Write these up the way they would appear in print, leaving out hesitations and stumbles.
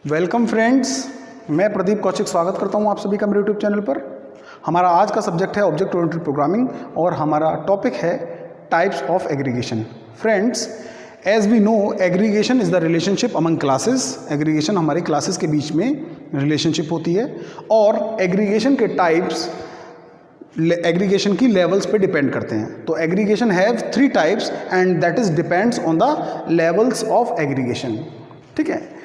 Welcome friends, मैं प्रदीप कौशिक स्वागत करता हूं आप सभी का मेरे यूट्यूब चैनल पर। हमारा आज का सब्जेक्ट है ऑब्जेक्ट ओरिएंटेड प्रोग्रामिंग और हमारा टॉपिक है types of aggregation. Friends, as we know aggregation is the relationship among classes. Aggregation हमारी क्लासेस के बीच में रिलेशनशिप होती है और एग्रीगेशन के टाइप्स एग्रीगेशन की लेवल्स पे डिपेंड करते हैं। तो aggregation have 3 types and that is depends on the levels of aggregation. ठीक है,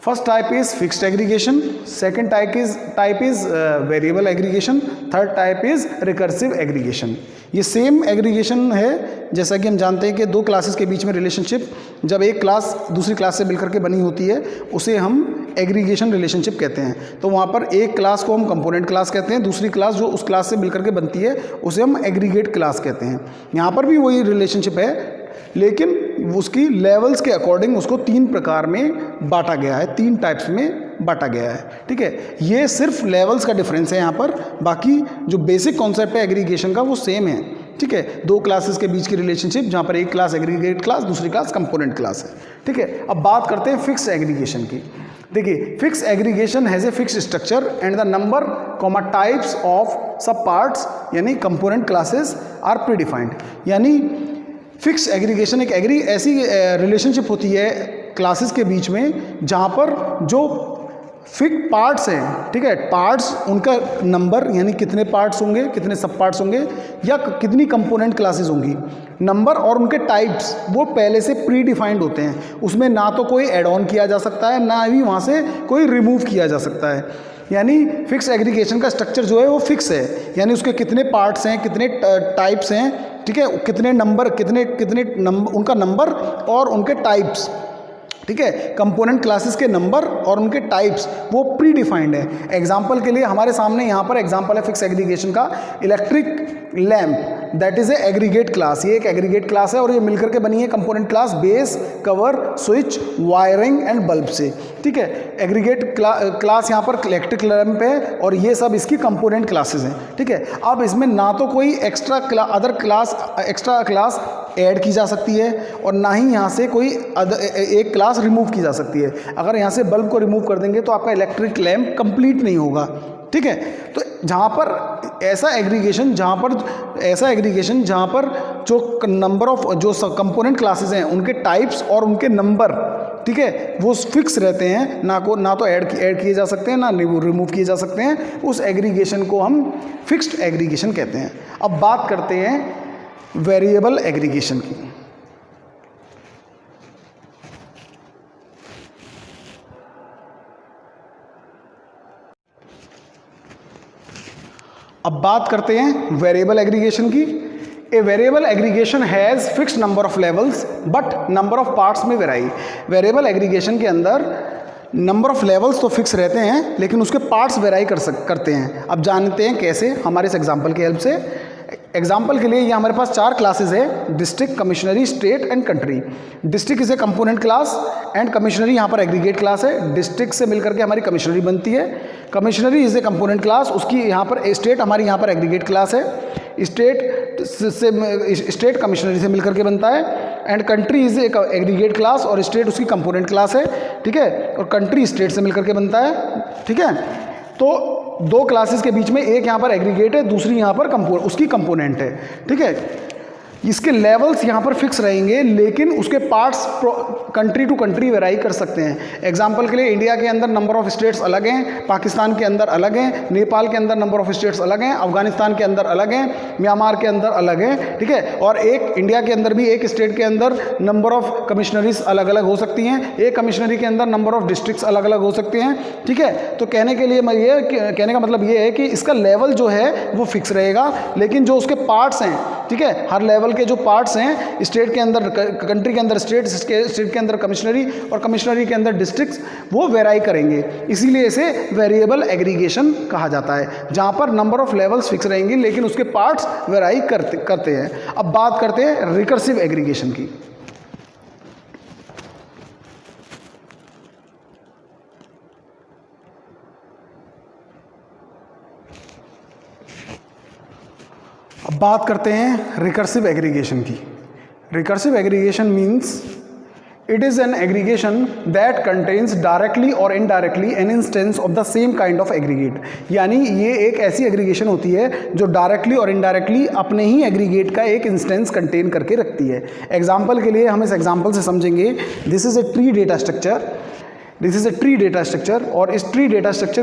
first type is fixed aggregation, second type is variable aggregation, third type is recursive aggregation. ये same aggregation है, जैसा कि हम जानते हैं कि दो क्लासेस के बीच में रिलेशनशिप जब एक क्लास दूसरी क्लास से मिलकर के बनी होती है उसे हम एग्रीगेशन रिलेशनशिप कहते हैं। तो वहाँ पर एक क्लास को हम कंपोनेंट क्लास कहते हैं, दूसरी क्लास जो उस क्लास से मिलकर के बनती है उसे हम एग्रीगेट क्लास कहते हैं। यहाँ पर भी वही रिलेशनशिप है, लेकिन उसकी लेवल्स के अकॉर्डिंग उसको 3 प्रकार में बांटा गया है, 3 टाइप्स में बांटा गया है। ठीक है, ये सिर्फ लेवल्स का डिफरेंस है यहाँ पर, बाकी जो बेसिक कॉन्सेप्ट है एग्रीगेशन का वो सेम है। ठीक है, दो क्लासेस के बीच की रिलेशनशिप जहाँ पर एक क्लास एग्रीगेट क्लास, दूसरी क्लास कंपोनेंट क्लास है। ठीक है, अब बात करते हैं फिक्स एग्रीगेशन की। देखिए, fix aggregation has a fix structure and the number comma types of सब पार्ट्स यानी कंपोनेंट क्लासेस आर प्रीडिफाइंड। यानी फिक्स एग्रीगेशन एक ऐसी रिलेशनशिप होती है क्लासेस के बीच में जहाँ पर जो फिक्स पार्ट्स हैं, ठीक है, पार्ट्स उनका नंबर यानी कितने पार्ट्स होंगे, कितने सब पार्ट्स होंगे या कितनी कंपोनेंट क्लासेस होंगी, नंबर और उनके टाइप्स वो पहले से प्री डिफाइंड होते हैं। उसमें ना तो कोई ऐड ऑन किया जा सकता है ना ही वहाँ से कोई रिमूव किया जा सकता है। यानी फिक्स एग्रीगेशन का स्ट्रक्चर जो है वो फिक्स है, यानी उसके कितने पार्ट्स हैं, कितने टाइप्स हैं, ठीक है, कितने नंबर उनका नंबर और उनके टाइप्स, ठीक है, कंपोनेंट क्लासेस के नंबर और उनके टाइप्स वो प्री डिफाइंड है। एग्जांपल के लिए हमारे सामने यहाँ पर एग्जांपल है फिक्स एग्रीगेशन का, electric lamp that is a aggregate class. ये एक एग्रीगेट क्लास है और ये मिलकर के बनी है component class base, cover, switch, wiring and bulb से। ठीक है, एग्रीगेट क्लास यहाँ पर इलेक्ट्रिक लैम्प है और ये सब इसकी कंपोनेंट क्लासेस हैं। ठीक है, अब इसमें ना तो कोई एक्स्ट्रा क्लास ऐड की जा सकती है और ना ही यहाँ से कोई एक क्लास रिमूव की जा सकती है। अगर यहाँ से बल्ब को रिमूव कर देंगे तो आपका इलेक्ट्रिक लैम्प कंप्लीट नहीं होगा। ठीक है, तो जहाँ पर ऐसा एग्रीगेशन जहाँ पर जो नंबर ऑफ जो कंपोनेंट क्लासेस हैं उनके टाइप्स और उनके नंबर, ठीक है, वो फिक्स रहते हैं, ना तो ऐड किए जा सकते हैं ना रिमूव किए जा सकते हैं, उस एग्रीगेशन को हम फिक्स्ड एग्रीगेशन कहते हैं। अब बात करते हैं वेरिएबल एग्रीगेशन की। अब बात करते हैं वेरिएबल एग्रीगेशन की। A variable aggregation has fix number of levels but number of parts में वेराई। वेरिएबल एग्रीगेशन के अंदर नंबर ऑफ लेवल्स तो फिक्स रहते हैं लेकिन उसके पार्ट्स वेराई करते हैं। अब जानते हैं कैसे, हमारे इस एग्जाम्पल की हेल्प से। एग्जाम्पल के लिए ये हमारे पास 4 क्लासेस है, district, commissionery, state and country. District is a component class and commissionery यहाँ पर एग्रीगेट क्लास है। डिस्ट्रिक्ट से मिलकर के हमारी कमिश्नरी बनती है। कमिश्नरी इज ए कंपोनेंट क्लास, उसकी यहाँ पर स्टेट हमारी यहाँ पर एग्रीगेट क्लास है। स्टेट कमिश्नरी से मिलकर के बनता है and country is a aggregate class और स्टेट उसकी कंपोनेंट क्लास है। ठीक है, और कंट्री स्टेट से मिलकर के बनता है। ठीक है, तो 2 क्लासेस के बीच में एक यहाँ पर एग्रीगेट है, दूसरी यहाँ पर उसकी कंपोनेंट है। ठीक है, इसके लेवल्स यहाँ पर फिक्स रहेंगे लेकिन उसके पार्ट्स कंट्री टू कंट्री वेराई कर सकते हैं। एग्जाम्पल के लिए इंडिया के अंदर नंबर ऑफ स्टेट्स अलग हैं, पाकिस्तान के अंदर अलग हैं, नेपाल के अंदर नंबर ऑफ स्टेट्स अलग हैं, अफगानिस्तान के अंदर अलग हैं, म्यांमार के अंदर अलग हैं। ठीक है, और एक इंडिया के अंदर भी एक स्टेट के अंदर नंबर ऑफ कमिश्नरीज अलग अलग हो सकती हैं, एक कमिश्नरी के अंदर नंबर ऑफ डिस्ट्रिक्ट्स अलग अलग हो सकते हैं। ठीक है, तो कहने का मतलब ये है कि इसका लेवल जो है वो फिक्स रहेगा लेकिन जो उसके पार्ट्स हैं, ठीक है, हर लेवल के जो पार्ट्स हैं, स्टेट के अंदर कंट्री के अंदर स्टेट के अंदर कमिश्नरी और कमिश्नरी के अंदर डिस्ट्रिक्ट्स, वो वेराई करेंगे। इसीलिए इसे वेरिएबल एग्रीगेशन कहा जाता है, जहां पर नंबर ऑफ लेवल्स फिक्स रहेंगे लेकिन उसके पार्ट्स वेराई करते हैं। अब बात करते हैं रिकर्सिव एग्रीगेशन की। अब बात करते हैं रिकर्सिव एग्रीगेशन की। Recursive aggregation means it is an aggregation that contains directly और indirectly an instance of the same kind of aggregate. यानी ये एक ऐसी एग्रीगेशन होती है जो डायरेक्टली और इनडायरेक्टली अपने ही एग्रीगेट का एक इंस्टेंस कंटेन करके रखती है। एग्जाम्पल के लिए हम इस एग्जाम्पल से समझेंगे। This is a tree data structure, this is a tree data structure. और इस ट्री डेटा स्ट्रक्चर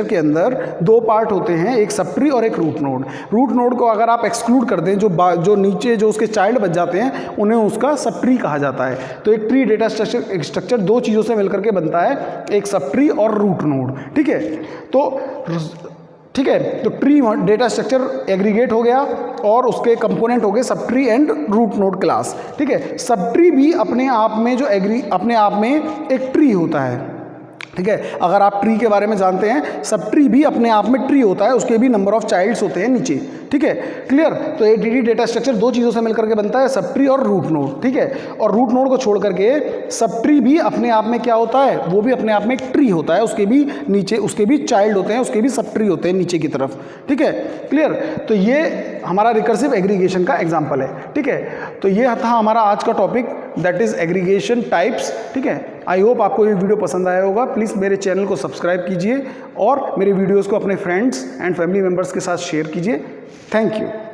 के अंदर दो पार्ट होते हैं, एक सब ट्री और एक रूट नोड। रूट नोड को अगर आप एक्सक्लूड कर दें, जो नीचे जो उसके चाइल्ड बच जाते हैं, उन्हें उसका सब ट्री कहा जाता है। तो एक ट्री डेटा स्ट्रक्चर दो चीज़ों से मिलकर के बनता है, एक सब ट्री और रूट नोड। ठीक है, तो ट्री डेटा स्ट्रक्चर एग्रीगेट हो गया और उसके कंपोनेंट हो गए sub tree and root node class. ठीक है, सब ट्री भी अपने आप में अपने आप में एक ट्री होता है। ठीक है, अगर आप ट्री के बारे में जानते हैं, सब ट्री भी अपने आप में ट्री होता है, उसके भी नंबर ऑफ चाइल्ड्स होते हैं नीचे। ठीक है, क्लियर। तो ये डी डेटा स्ट्रक्चर दो चीज़ों से मिलकर के बनता है, सब ट्री और रूट नोड। ठीक है, और रूट नोड को छोड़ करके सब ट्री भी अपने आप में क्या होता है, वो भी अपने आप में एक ट्री होता है, उसके भी नीचे उसके भी चाइल्ड होते हैं, उसके भी सब ट्री होते हैं नीचे की तरफ। ठीक है, क्लियर। तो ये हमारा रिकर्सिव एग्रीगेशन का एग्जाम्पल है। ठीक है, तो ये था हमारा आज का topic, that is aggregation types. ठीक है, आई होप आपको ये वीडियो पसंद आया होगा। प्लीज़ मेरे चैनल को सब्सक्राइब कीजिए और मेरे वीडियोज़ को अपने फ्रेंड्स एंड फैमिली मेम्बर्स के साथ शेयर कीजिए। Thank you.